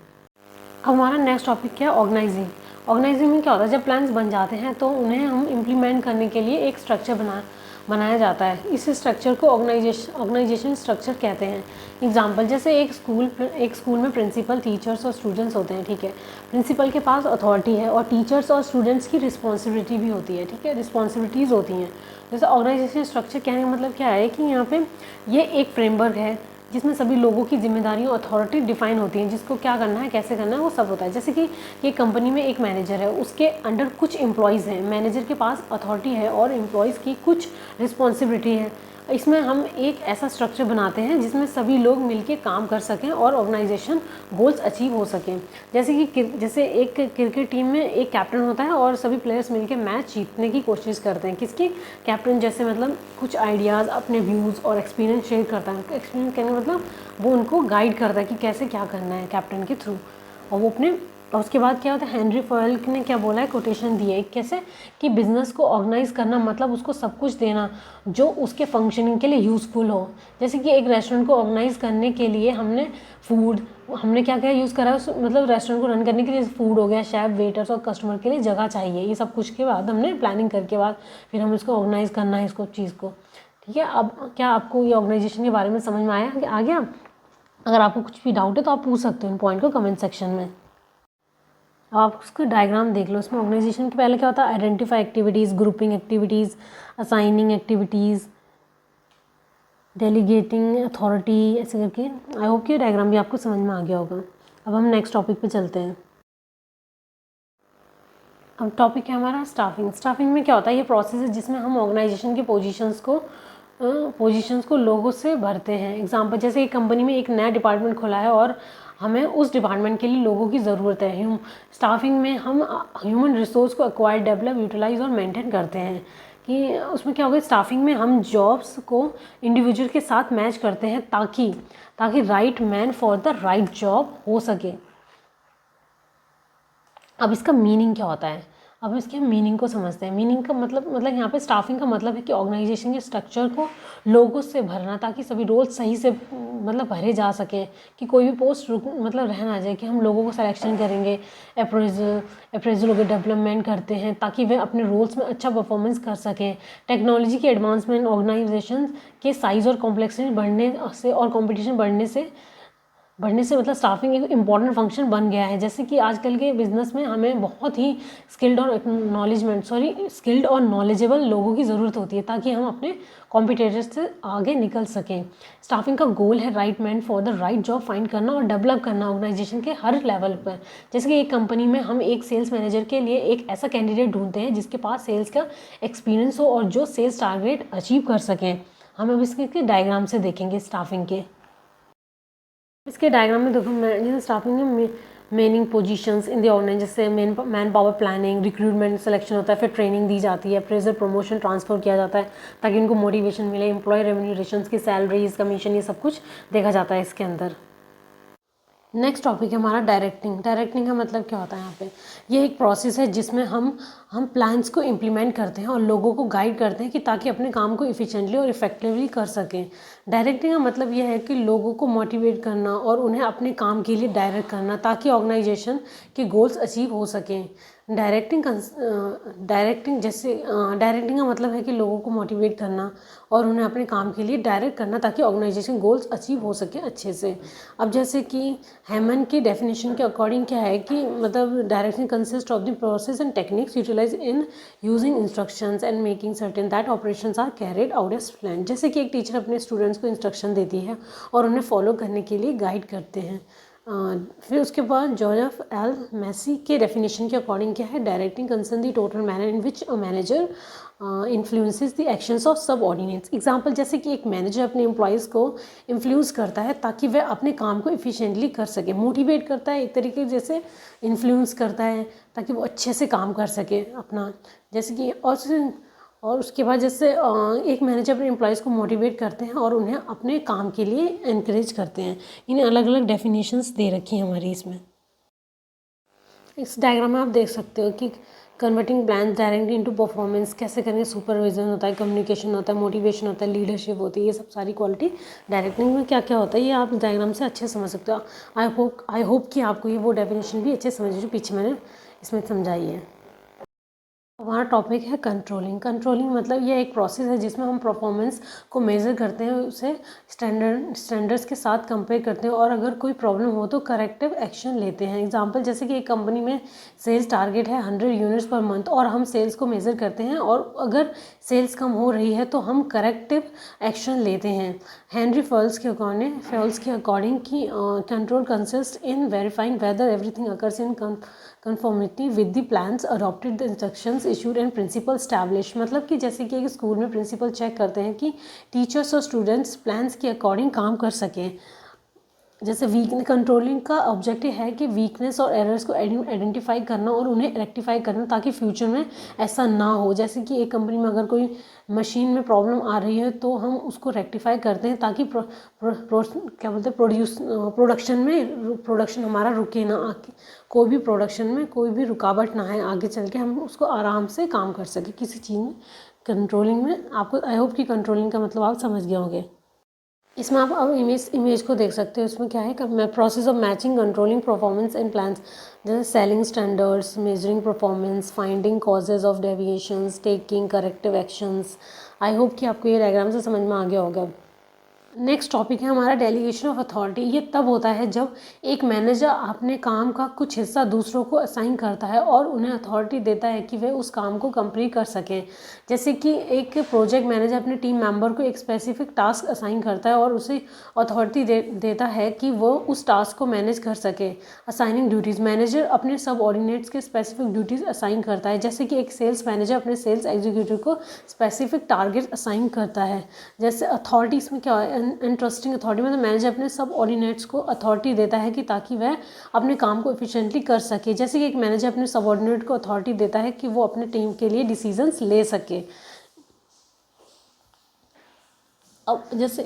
हमारा नेक्स्ट टॉपिक क्या है, ऑर्गेनाइजिंग। ऑर्गेनाइजिंग में क्या होता है, जब प्लान्स बन जाते हैं तो उन्हें हम इम्प्लीमेंट करने के लिए एक स्ट्रक्चर बनाया जाता है। इस स्ट्रक्चर को ऑर्गेनाइजेशन स्ट्रक्चर कहते हैं। एग्जाम्पल, जैसे एक स्कूल में प्रिंसिपल, टीचर्स और स्टूडेंट्स होते हैं, ठीक है। प्रिंसिपल के पास अथॉरिटी है और टीचर्स और स्टूडेंट्स की रिस्पॉन्सिबिलिटी भी होती है, ठीक है, रिस्पॉन्सिबिलिटीज़ होती हैं। जैसे ऑर्गेनाइजेशन स्ट्रक्चर कहने का मतलब क्या है कि यहाँ पे ये एक फ्रेमवर्क है जिसमें सभी लोगों की जिम्मेदारियों अथॉरिटी डिफाइन होती हैं, जिसको क्या करना है, कैसे करना है, वो सब होता है। जैसे कि ये कंपनी में एक मैनेजर है, उसके अंडर कुछ एम्प्लॉयज़ हैं, मैनेजर के पास अथॉरिटी है और एम्प्लॉयज़ की कुछ रिस्पॉन्सिबिलिटी है। इसमें हम एक ऐसा स्ट्रक्चर बनाते हैं जिसमें सभी लोग मिलके काम कर सकें और ऑर्गेनाइजेशन गोल्स अचीव हो सकें। जैसे एक क्रिकेट टीम में एक कैप्टन होता है और सभी प्लेयर्स मिलके मैच जीतने की कोशिश करते हैं। किसकी, कैप्टन। जैसे मतलब कुछ आइडियाज़, अपने व्यूज़ और एक्सपीरियंस शेयर करता है। एक्सपीरियंस कहने का मतलब वो उनको गाइड करता है कि कैसे क्या करना है कैप्टन के थ्रू। और उसके बाद क्या होता है, हेनरी फॉयल ने क्या बोला है, कोटेशन दी है कैसे, कि बिज़नेस को ऑर्गेनाइज करना मतलब उसको सब कुछ देना जो उसके फंक्शनिंग के लिए यूज़फुल हो। जैसे कि एक रेस्टोरेंट को ऑर्गेनाइज करने के लिए हमने क्या क्या यूज़ करा, मतलब रेस्टोरेंट को रन करने के लिए फूड हो गया, शेफ, वेटर्स और कस्टमर के लिए जगह चाहिए। ये सब कुछ के बाद हमने प्लानिंग करके बाद फिर हम इसको ऑर्गेनाइज करना है, इसको चीज़ को, ठीक है। अब क्या आपको ये ऑर्गेनाइजेशन के बारे में समझ में आ गया? अगर आपको कुछ भी डाउट है तो आप पूछ सकते हो इन पॉइंट को कमेंट सेक्शन में। अब आप उसका डायग्राम देख लो। इसमें ऑर्गेनाइजेशन के पहले क्या होता है, identify activities, grouping activities, assigning activities, delegating authority, ऐसे करके। आई होप कि डायग्राम भी आपको समझ में आ गया होगा। अब हम नेक्स्ट टॉपिक पे चलते हैं। अब टॉपिक है हमारा स्टाफिंग। स्टाफिंग में क्या होता है, ये प्रोसेस है जिसमें हम ऑर्गेनाइजेशन के पोजीशंस को लोगों से भरते हैं। एग्जाम्पल, जैसे एक कंपनी में एक नया डिपार्टमेंट खुला है और हमें उस डिपार्टमेंट के लिए लोगों की ज़रूरत है। स्टाफिंग में हम ह्यूमन रिसोर्स को एक्वायर, डेवलप, यूटिलाइज और मेंटेन करते हैं। कि उसमें क्या होगा, स्टाफिंग में हम जॉब्स को इंडिविजुअल के साथ मैच करते हैं ताकि right man for the right job हो सके। अब इसका मीनिंग क्या होता है, अब इसके मीनिंग को समझते हैं। मीनिंग का मतलब यहाँ पे स्टाफिंग का मतलब है कि ऑर्गेनाइजेशन के स्ट्रक्चर को लोगों से भरना ताकि सभी रोल सही से मतलब भरे जा सकें, कि कोई भी पोस्ट मतलब रह ना जाए। कि हम लोगों को सिलेक्शन करेंगे, अप्रेजल वगैरह डेवलपमेंट करते हैं ताकि वे अपने रोल्स में अच्छा परफॉर्मेंस कर सकें। टेक्नोलॉजी के एडवांसमेंट, ऑर्गेनाइजेशन के साइज़ और कॉम्प्लेक्सिटी बढ़ने से और कॉम्पिटिशन बढ़ने से बढ़ने से मतलब स्टाफिंग एक इम्पॉर्टेंट फंक्शन बन गया है। जैसे कि आजकल के बिजनेस में हमें बहुत ही स्किल्ड और नॉलेजेबल लोगों की ज़रूरत होती है ताकि हम अपने कॉम्पिटिटर्स से आगे निकल सकें। स्टाफिंग का गोल है right man for the right job find करना और डेवलप करना ऑर्गेनाइजेशन के हर लेवल पर। जैसे कि एक कंपनी में हम एक सेल्स मैनेजर के लिए एक ऐसा कैंडिडेट ढूंढते हैं जिसके पास सेल्स का एक्सपीरियंस हो और जो सेल्स टारगेट अचीव कर सकें। हम अब इसके डायग्राम से देखेंगे स्टाफिंग के। इसके डायग्राम में देखो जैसे स्टाफिंग में manning positions in the organization, जैसे man power planning, recruitment, selection होता है, फिर ट्रेनिंग दी जाती है, प्रेजर प्रमोशन ट्रांसफर किया जाता है ताकि उनको मोटिवेशन मिले, एम्प्लॉय रेम्यूनरेशन की सैलरीज कमीशन ये सब कुछ देखा जाता है इसके अंदर। नेक्स्ट टॉपिक है हमारा डायरेक्टिंग। डायरेक्टिंग का मतलब क्या होता है यहाँ पे, ये एक प्रोसेस है जिसमें हम प्लान्स को इम्प्लीमेंट करते हैं और लोगों को गाइड करते हैं कि ताकि अपने काम को इफ़िशिएंटली और इफेक्टिवली कर सकें। डायरेक्टिंग का मतलब यह है कि लोगों को मोटिवेट करना और उन्हें अपने काम के लिए डायरेक्ट करना ताकि ऑर्गेनाइजेशन के गोल्स अचीव हो सकें। डायरेक्टिंग का मतलब है कि लोगों को मोटिवेट करना और उन्हें अपने काम के लिए डायरेक्ट करना ताकि ऑर्गेनाइजेशन गोल्स अचीव हो सके अच्छे से। अब जैसे कि हेमन की डेफिनेशन के अकॉर्डिंग क्या है कि मतलब direction consist of the process and techniques utilize in using instructions and making certain that operations are carried out as plan. जैसे कि एक टीचर अपने स्टूडेंट्स को इंस्ट्रक्शन देती है और उन्हें फॉलो करने के लिए गाइड करते हैं। फिर उसके बाद जोसेफ एल मैसी के डेफिनेशन के अकॉर्डिंग क्या है, directing concern the total manner in which a manager influences the actions of subordinates. Example जैसे कि एक मैनेजर अपने एम्प्लॉयज़ को इन्फ्लुएंस करता है ताकि वह अपने काम को इफ़िशिएंटली कर सके, मोटिवेट करता है एक तरीके जैसे इन्फ्लुएंस करता है ताकि वो अच्छे से काम कर सके अपना। जैसे कि और उसके बाद जैसे एक मैनेजर अपने एम्प्लॉयज़ को मोटिवेट करते हैं और उन्हें अपने काम के लिए एनकरेज करते हैं। इन्हें अलग अलग डेफिनेशंस दे रखी हैं हमारी इसमें। इस डायग्राम में आप देख सकते हो कि converting plan directly into performance कैसे करेंगे। सुपरविजन होता है, कम्युनिकेशन होता है, मोटिवेशन होता है, लीडरशिप होती है, ये सब सारी क्वालिटी डायरेक्टिंग में क्या क्या होता है ये आप डायग्राम से अच्छे समझ सकते हो। आई होप कि आपको ये वो डेफिनेशन भी अच्छे समझ जो पीछे मैंने इसमें समझाई है। हमारा टॉपिक है कंट्रोलिंग। कंट्रोलिंग मतलब ये एक प्रोसेस है जिसमें हम परफॉर्मेंस को मेज़र करते हैं, उसे स्टैंडर्ड्स के साथ कंपेयर करते हैं और अगर कोई प्रॉब्लम हो तो करेक्टिव एक्शन लेते हैं। एग्जांपल जैसे कि एक कंपनी में सेल्स टारगेट है 100 यूनिट्स पर मंथ और हम सेल्स को मेज़र करते हैं और अगर सेल्स कम हो रही है तो हम करेक्टिव एक्शन लेते हैं। हेनरी फॉल्स के अकॉर्डिंग कि control consist in verifying whether everything occurs in conformity with the plans adopted, the instructions issued and principal established। मतलब कि जैसे कि एक स्कूल में प्रिंसिपल चेक करते हैं कि टीचर्स और स्टूडेंट्स प्लान्स के अकॉर्डिंग काम कर सकें। जैसे कंट्रोलिंग का ऑब्जेक्टिव है कि वीकनेस और एरर्स को आइडेंटिफाई करना और उन्हें रेक्टिफाई करना ताकि फ्यूचर में ऐसा ना हो। जैसे कि एक कंपनी में अगर कोई मशीन में प्रॉब्लम आ रही है तो हम उसको रेक्टिफाई करते हैं ताकि प्रोडक्शन हमारा रुके ना, कोई भी प्रोडक्शन में कोई भी रुकावट ना है, आगे चल के हम उसको आराम से काम कर सके किसी चीज़ में। कंट्रोलिंग में आपको आई होप कि कंट्रोलिंग का मतलब आप समझ गए होंगे। इसमें आप अब इमेज को देख सकते हो। इसमें क्या है कि process of matching controlling performance and plans, जैसे setting standards, measuring performance, finding causes of deviations, taking corrective actions. I hope कि आपको ये डायग्राम से समझ में आ गया होगा। नेक्स्ट टॉपिक है हमारा डेलीगेशन ऑफ अथॉरिटी। ये तब होता है जब एक मैनेजर अपने काम का कुछ हिस्सा दूसरों को असाइन करता है और उन्हें अथॉरिटी देता है कि वे उस काम को कंप्लीट कर सकें। जैसे कि एक प्रोजेक्ट मैनेजर अपने टीम मेंबर को एक स्पेसिफिक टास्क असाइन करता है और उसे अथॉरिटी देता है कि वो उस टास्क को मैनेज कर सके। असाइनिंग ड्यूटीज़, मैनेजर अपने सब ऑर्डिनेट्स के स्पेसिफिक ड्यूटीज़ असाइन करता है। जैसे कि एक सेल्स मैनेजर अपने सेल्स एग्जीक्यूटिव को स्पेसिफिक टारगेट असाइन करता है। जैसे अथॉरिटी इसमें क्या है, इंटरेस्टिंग अथॉरिटी मतलब मैनेजर अपने सब ऑर्डिनेट्स को अथॉरिटी देता है कि ताकि वह अपने काम को एफिशिएंटली कर सके। जैसे कि एक मैनेजर अपने सब ऑर्डिनेट को अथॉरिटी देता है कि वो अपने टीम के लिए डिसीजंस ले सके। अब जैसे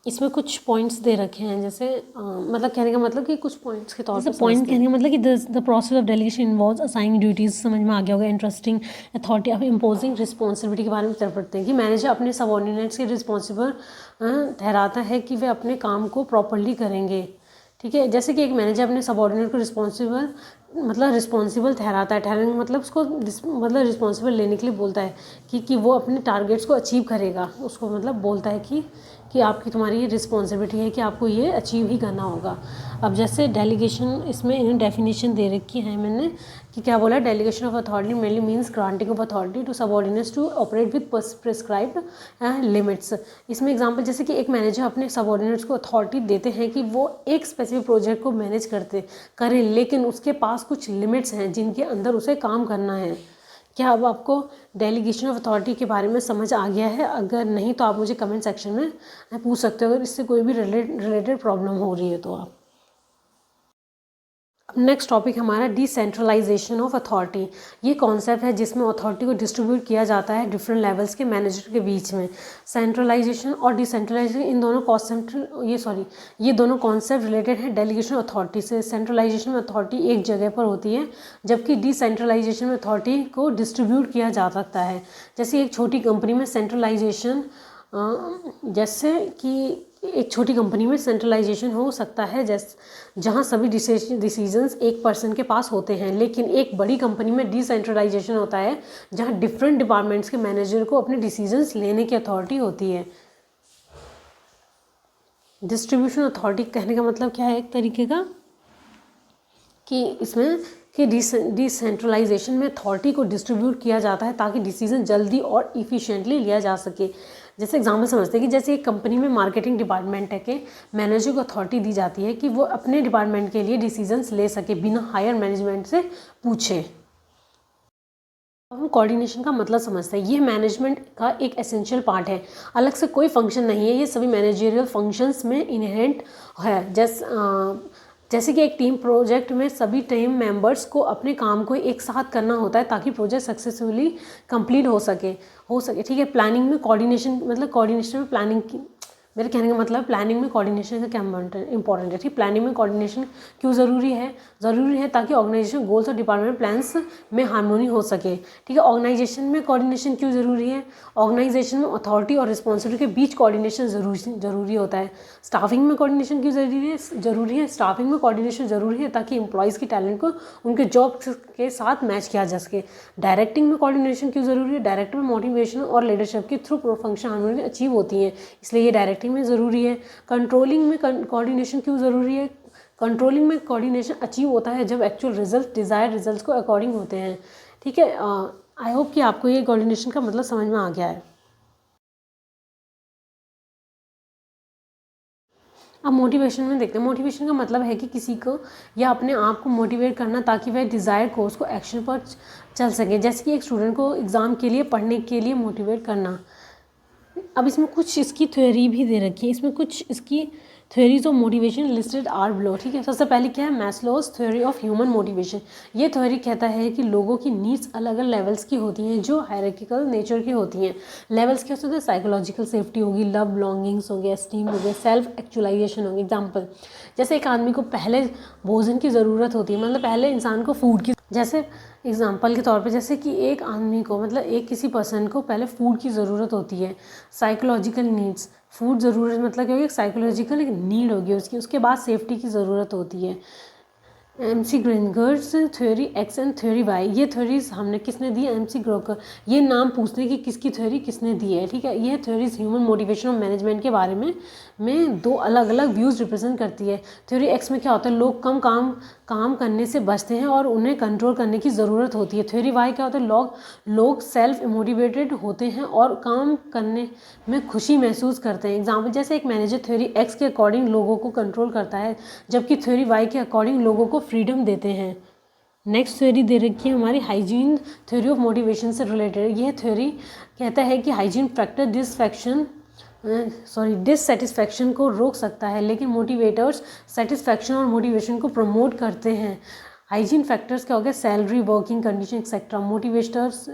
इसमें कुछ पॉइंट्स दे रखे हैं, जैसे मतलब कहने का मतलब कि कुछ पॉइंट्स के तौर पर पॉइंट कहने का मतलब कि the process of delegation involves assigning duties, समझ में आ गया होगा। Interesting authority of imposing responsibility के बारे में पढ़ते हैं कि मैनेजर अपने सबऑर्डिनेट्स के रिस्पॉन्सिबल ठहराता है कि वे अपने काम को प्रॉपरली करेंगे। ठीक है, जैसे कि एक मैनेजर अपने सबऑर्डिनेट को रिस्पॉन्सिबल मतलब रिस्पॉन्सिबल ठहराता है। ठहराने मतलब उसको मतलब रिस्पॉन्सिबल लेने के लिए बोलता है कि वो अपने टारगेट्स को अचीव करेगा। उसको मतलब बोलता है कि आपकी तुम्हारी ये रिस्पॉन्सिबिलिटी है कि आपको ये अचीव ही करना होगा। अब जैसे डेलीगेशन, इसमें इन्हें डेफिनेशन दे रखी है मैंने कि क्या बोला, delegation of authority mainly means granting of authority to subordinates to operate with prescribed limits. इसमें एग्जांपल जैसे कि एक मैनेजर अपने सबऑर्डिनेट्स को अथॉरिटी देते हैं कि वो एक स्पेसिफिक प्रोजेक्ट को मैनेज करें, लेकिन उसके पास कुछ लिमिट्स हैं जिनके अंदर उसे काम करना है। क्या अब आपको डेलीगेशन ऑफ अथॉरिटी के बारे में समझ आ गया है? अगर नहीं तो आप मुझे कमेंट सेक्शन में पूछ सकते हो, अगर इससे कोई भी रिलेटेड प्रॉब्लम हो रही है तो आप। अब नेक्स्ट टॉपिक हमारा डिसेंट्रलाइजेशन ऑफ अथॉरिटी। ये कॉन्सेप्ट है जिसमें अथॉरिटी को डिस्ट्रीब्यूट किया जाता है डिफरेंट लेवल्स के मैनेजर के बीच में। सेंट्रलाइजेशन और डिसेंट्रलाइजेशन इन दोनों ये दोनों कॉन्सेप्ट रिलेटेड है डेलीगेशन अथॉरिटी से। सेंट्रलाइजेशन में अथॉरिटी एक जगह पर होती है, जबकि डिसेंट्रलाइजेशन में अथॉरिटी को डिस्ट्रीब्यूट किया जा सकता है। जैसे एक छोटी कंपनी में सेंट्रलाइजेशन जैसे कि एक छोटी कंपनी में सेंट्रलाइजेशन हो सकता है जहां सभी डिसीजंस एक पर्सन के पास होते हैं, लेकिन एक बड़ी कंपनी में डिसेंट्रलाइजेशन होता है जहां डिफरेंट डिपार्टमेंट्स के मैनेजर को अपने डिसीजंस लेने की अथॉरिटी होती है। डिस्ट्रीब्यूशन अथॉरिटी कहने का मतलब क्या है, एक तरीके का कि इसमें कि डिसेंट्रलाइजेशन में अथॉरिटी को डिस्ट्रीब्यूट किया जाता है ताकि डिसीजन जल्दी और इफ़िशिएंटली लिया जा सके। जैसे एग्जाम्पल समझते हैं कि जैसे एक कंपनी में मार्केटिंग डिपार्टमेंट है कि मैनेजर को अथॉरिटी दी जाती है कि वो अपने डिपार्टमेंट के लिए डिसीजंस ले सके बिना हायर मैनेजमेंट से पूछे। अब हम कोऑर्डिनेशन का मतलब समझते हैं। ये मैनेजमेंट का एक एसेंशियल पार्ट है, अलग से कोई फंक्शन नहीं है, ये सभी मैनेजरियल फंक्शंस में इनहेरेंट है। जैसे कि एक टीम प्रोजेक्ट में सभी टीम मेंबर्स को अपने काम को एक साथ करना होता है ताकि प्रोजेक्ट सक्सेसफुली कंप्लीट हो सके। ठीक है। प्लानिंग में कोऑर्डिनेशन मतलब कोऑर्डिनेशन में प्लानिंग की, मेरे कहने का मतलब प्लानिंग में कोऑर्डिनेशन का क्या इंपॉर्टेंट है। ठीक, प्लानिंग में कोऑर्डिनेशन क्यों ज़रूरी है ताकि ऑर्गेनाइजेशन गोल्स और डिपार्टमेंट प्लान्स में हार्मोनी हो सके। ठीक है। ऑर्गेनाइजेशन में कोऑर्डिनेशन क्यों ज़रूरी है? ऑर्गेनाइजेशन में अथॉरिटी और रिस्पॉन्सिबिलिटी के बीच कोऑर्डिनेशन ज़रूरी होता है। स्टाफिंग में कोऑर्डिनेशन क्यों ज़रूरी है? स्टाफिंग में कोऑर्डिनेशन ज़रूरी है ताकि एम्प्लॉयज़ की टैलेंट को उनके जॉब के साथ मैच किया जा सके। डायरेक्टिंग में कोऑर्डिनेशन क्यों ज़रूरी है? डायरेक्टर में मोटिवेशन और लीडरशिप के थ्रू फंक्शन हार्मोनी अचीव होती हैं, इसलिए ये डायरेक्टिंग में ज़रूरी है। कंट्रोलिंग में कोऑर्डिनेशन क्यों ज़रूरी है? कंट्रोलिंग में कोऑर्डिनेशन अचीव होता है जब एक्चुअल रिजल्ट डिज़ायर्ड रिजल्ट्स को अकॉर्डिंग होते हैं। ठीक है। आई होप कि आपको ये कोऑर्डिनेशन का मतलब समझ में आ गया है। अब मोटिवेशन में देखते हैं। मोटिवेशन का मतलब है कि किसी को या अपने आप को मोटिवेट करना ताकि वह डिज़ायर्ड कोर्स को एक्शन पर चल सके। जैसे कि एक स्टूडेंट को एग्ज़ाम के लिए पढ़ने के लिए मोटिवेट करना। अब इसमें कुछ इसकी थ्योरी भी दे रखी है, इसमें कुछ इसकी theories of motivation listed are below. ठीक है। सबसे पहले क्या है, Maslow's theory of human motivation. ये थ्योरी कहता है कि लोगों की नीड्स अलग अलग लेवल्स की होती हैं जो हायरार्किकल नेचर की होती हैं। लेवल्स क्या होते हैं? साइकोलॉजिकल सेफ्टी होगी, लव बिलोंगिंग्स हो गया, एस्टीम हो गया, सेल्फ एक्चुअलाइजेशन होगी। एग्जाम्पल जैसे एक आदमी को पहले भोजन की ज़रूरत होती है, मतलब पहले इंसान को फूड की, जैसे एग्जाम्पल के तौर पे जैसे कि एक आदमी को मतलब एक किसी पर्सन को पहले फूड की ज़रूरत होती है। साइकोलॉजिकल नीड्स, फूड ज़रूरत मतलब क्या होगी? साइकोलॉजिकल एक नीड होगी उसके बाद सेफ्टी की ज़रूरत होती है। MC Gregor's theory X and theory Y, ये थ्योरीज हमने किसने दी? MC ग्रोकर। ये नाम पूछने की किसकी थ्योरी किसने दी है। ठीक है। ये थ्योरीज ह्यूमन मोटिवेशन और मैनेजमेंट के बारे में दो अलग अलग व्यूज़ रिप्रेजेंट करती है। थ्योरी एक्स में क्या होता है? लोग कम काम करने से बचते हैं और उन्हें कंट्रोल करने की ज़रूरत होती है। थ्योरी वाई क्या होता है? लोग सेल्फ मोटिवेटेड होते हैं और काम करने में खुशी महसूस करते हैं। एग्जाम्पल जैसे एक मैनेजर थ्योरी एक्स के अकॉर्डिंग लोगों को कंट्रोल करता है, जबकि थ्योरी वाई के अकॉर्डिंग लोगों को फ्रीडम देते हैं। नेक्स्ट थ्योरी दे रखी है हमारी हाइजीन थ्योरी ऑफ मोटिवेशन से रिलेटेड। यह थ्योरी कहता है कि हाइजीन फैक्टर डिससेटिस्फैक्शन को रोक सकता है, लेकिन मोटिवेटर्स सेटिस्फैक्शन और मोटिवेशन को प्रमोट करते हैं। हाइजीन फैक्टर्स क्या हो गया? Salary, working condition etcetera. Motivators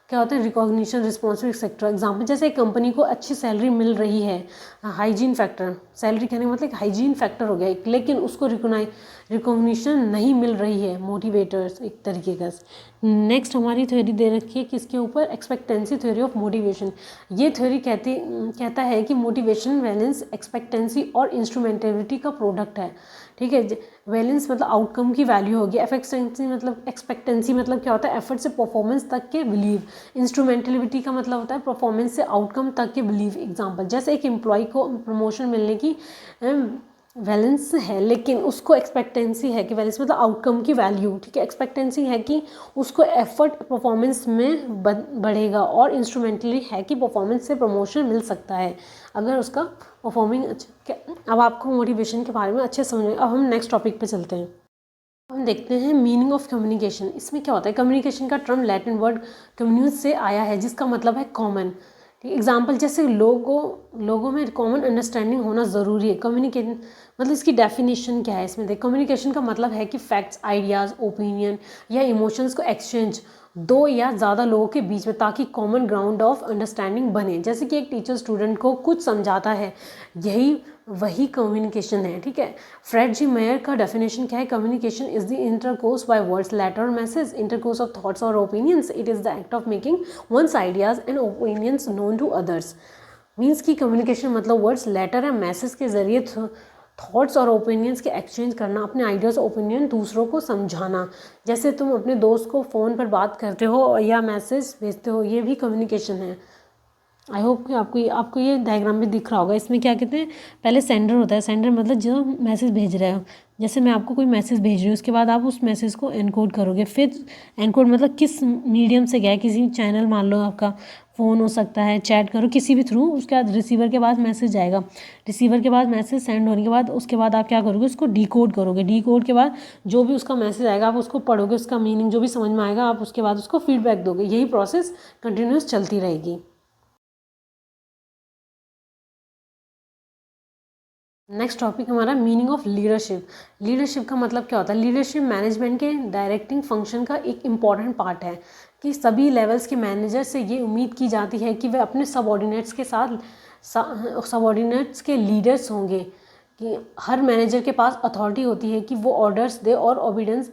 क्या होता है? Recognition, responsibility etcetera. एग्जाम्पल जैसे एक कंपनी को अच्छी सैलरी मिल रही है, हाइजीन फैक्टर, सैलरी कहने का मतलब हाइजीन फैक्टर हो गया, लेकिन उसको रिकॉग्निशन नहीं मिल रही है, मोटिवेटर्स एक तरीके का। नेक्स्ट हमारी थ्योरी दे रखी है किसके ऊपर, एक्सपेक्टेंसी थ्योरी ऑफ मोटिवेशन। ये थ्योरी कहता है कि मोटिवेशन वैलेंस, एक्सपेक्टेंसी और इंस्ट्रूमेंटेलिटी का प्रोडक्ट है। ठीक है, वैलेंस मतलब आउटकम की वैल्यू होगी, एक्सपेक्टेंसी मतलब क्या होता है, एफर्ट से परफॉर्मेंस तक के बिलीव। इंस्ट्रूमेंटेलिटी का मतलब होता है परफॉर्मेंस से आउटकम तक के बिलीव। एग्जाम्पल, जैसे एक एम्प्लॉय को प्रमोशन मिलने की वैलेंस है, लेकिन उसको एक्सपेक्टेंसी है कि वैलेंस मतलब आउटकम की वैल्यू, ठीक है, एक्सपेक्टेंसी है कि उसको एफर्ट परफॉर्मेंस में बढ़ेगा, और इंस्ट्रूमेंटली है कि परफॉर्मेंस से प्रमोशन मिल सकता है अगर उसका परफॉर्मिंग अच्छा। अब आपको मोटिवेशन के बारे में अच्छे समझ में। अब हम नेक्स्ट टॉपिक पे चलते हैं। हम देखते हैं मीनिंग ऑफ कम्युनिकेशन। इसमें क्या होता है, कम्युनिकेशन का टर्म लैटिन वर्ड कम्युनिस से आया है, जिसका मतलब है कॉमन। ठीक, एग्जाम्पल जैसे लोगों में कॉमन अंडरस्टैंडिंग होना ज़रूरी है। कम्युनिकेशन मतलब इसकी डेफिनेशन क्या है, इसमें देख, कम्युनिकेशन का मतलब है कि फैक्ट्स, आइडियाज़, ओपिनियन या इमोशंस को एक्सचेंज दो या ज़्यादा लोगों के बीच में, ताकि कॉमन ग्राउंड ऑफ अंडरस्टैंडिंग बने। जैसे कि एक टीचर स्टूडेंट को कुछ समझाता है, यही वही कम्युनिकेशन है। ठीक है, फ्रेड जी मेयर का डेफिनेशन क्या है, communication is the intercourse by words, letter और मैसेज, इंटरकोर्स ऑफ थॉट्स और opinions, it is the act of making ones ideas and opinions known to others. Means की communication मतलब words, letter या message के जरिए thoughts और opinions के exchange करना, अपने आइडियाज़ ओपिनियन दूसरों को समझाना। जैसे तुम अपने दोस्त को फ़ोन पर बात करते हो या मैसेज भेजते हो, ये भी कम्युनिकेशन है। आई होप कि आपको ये डायग्राम में दिख रहा होगा। इसमें क्या कहते हैं, पहले सेंडर होता है, सेंडर मतलब जो मैसेज भेज रहा है। जैसे मैं आपको कोई मैसेज भेज रही हूँ, उसके बाद आप उस मैसेज को एनकोड करोगे। फिर एनकोड मतलब किस मीडियम से गया है, किसी चैनल, मान लो आपका फ़ोन हो सकता है, चैट करो किसी भी थ्रू, उसके बाद रिसीवर के पास मैसेज जाएगा। रिसीवर के बाद मैसेज सेंड होने के बाद उसके बाद आप क्या करोगे, उसको डिकोड करोगे। डिकोड के बाद जो भी उसका मैसेज आएगा आप उसको पढ़ोगे, उसका मीनिंग जो भी समझ में आएगा आप उसके बाद उसको फीडबैक दोगे। यही प्रोसेस कंटिन्यूस चलती रहेगी। नेक्स्ट टॉपिक हमारा मीनिंग ऑफ लीडरशिप। लीडरशिप का मतलब क्या होता है, लीडरशिप मैनेजमेंट के डायरेक्टिंग फंक्शन का एक इम्पॉर्टेंट पार्ट है, कि सभी लेवल्स के मैनेजर से ये उम्मीद की जाती है कि वे अपने सबऑर्डिनेट्स के साथ सबऑर्डिनेट्स के लीडर्स होंगे, कि हर मैनेजर के पास अथॉरिटी होती है कि वो ऑर्डर्स दे और ओबीडियंस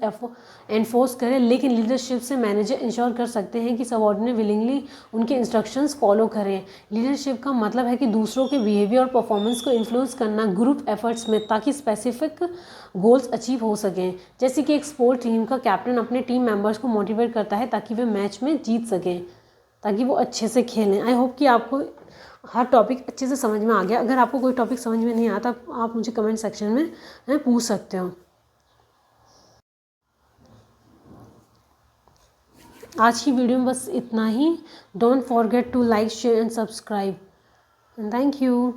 एनफोर्स करे, लेकिन लीडरशिप से मैनेजर इंश्योर कर सकते हैं कि सबऑर्डिनेट विलिंगली उनके इंस्ट्रक्शंस फॉलो करें। लीडरशिप का मतलब है कि दूसरों के बिहेवियर और परफॉर्मेंस को इन्फ्लुएंस करना ग्रुप एफर्ट्स में, ताकि स्पेसिफिक गोल्स अचीव हो सकें। जैसे कि एक स्पोर्ट टीम का कैप्टन अपने टीम मेंबर्स को मोटिवेट करता है ताकि वे मैच में जीत सकें, ताकि वो अच्छे से खेलें। आई होप कि आपको हर टॉपिक अच्छे से समझ में आ गया। अगर आपको कोई टॉपिक समझ में नहीं आता आप मुझे कमेंट सेक्शन में पूछ सकते हो। आज की वीडियो में बस इतना ही। Don't forget to like, share and subscribe. Thank you.